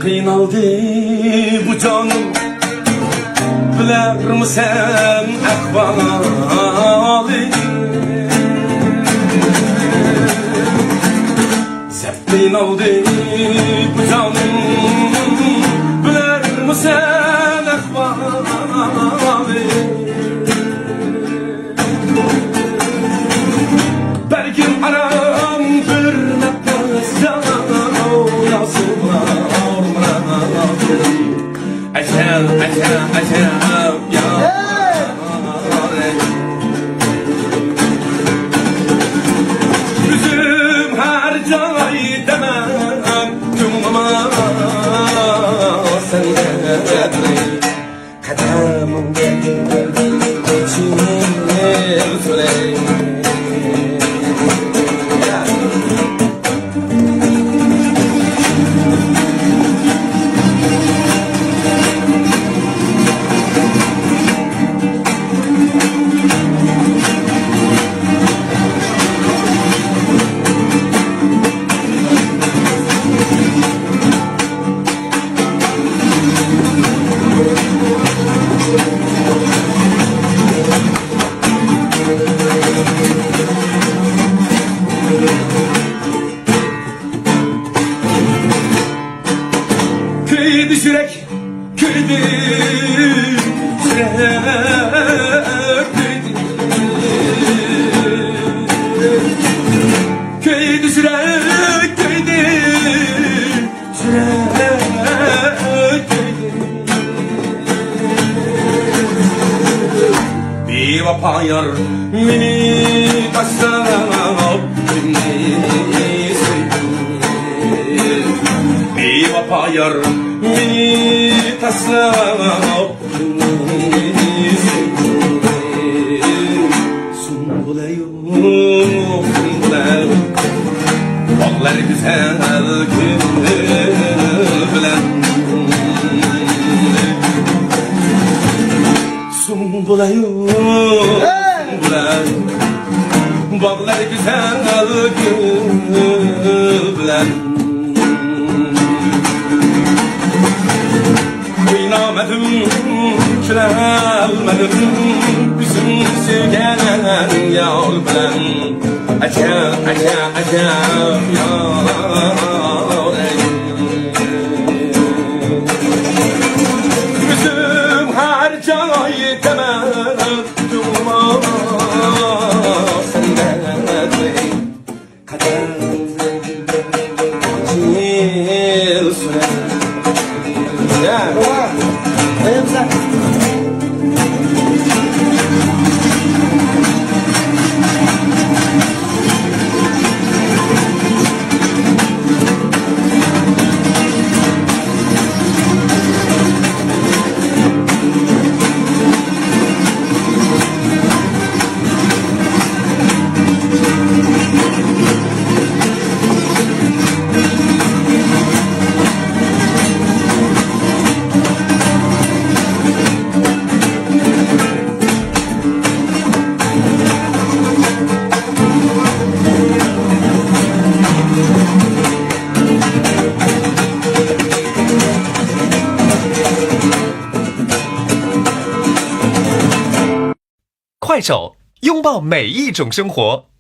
Kıynaldı bu canım Biler misin ahvali Zep kıynaldı bu canım Biler misin ahvali Belki aram bir nefes Acab ya Üzüm her cay demem Cumama sen gedri Kadamım içine sürey Kıydı sürek, kıydı sürek, kıydı sürek, kıydı sürek, bir vapayar mini tasarruf bir vapayar mini tasarruf sungulayım bağlar güzel bilen sungulayım bağlar güzel bilen Oynamadım, çıralmadım Bizim sevgen yar bilen Acab yar Bizim her cay temel Durma senden Kader Cil süre快手，拥抱每一种生活。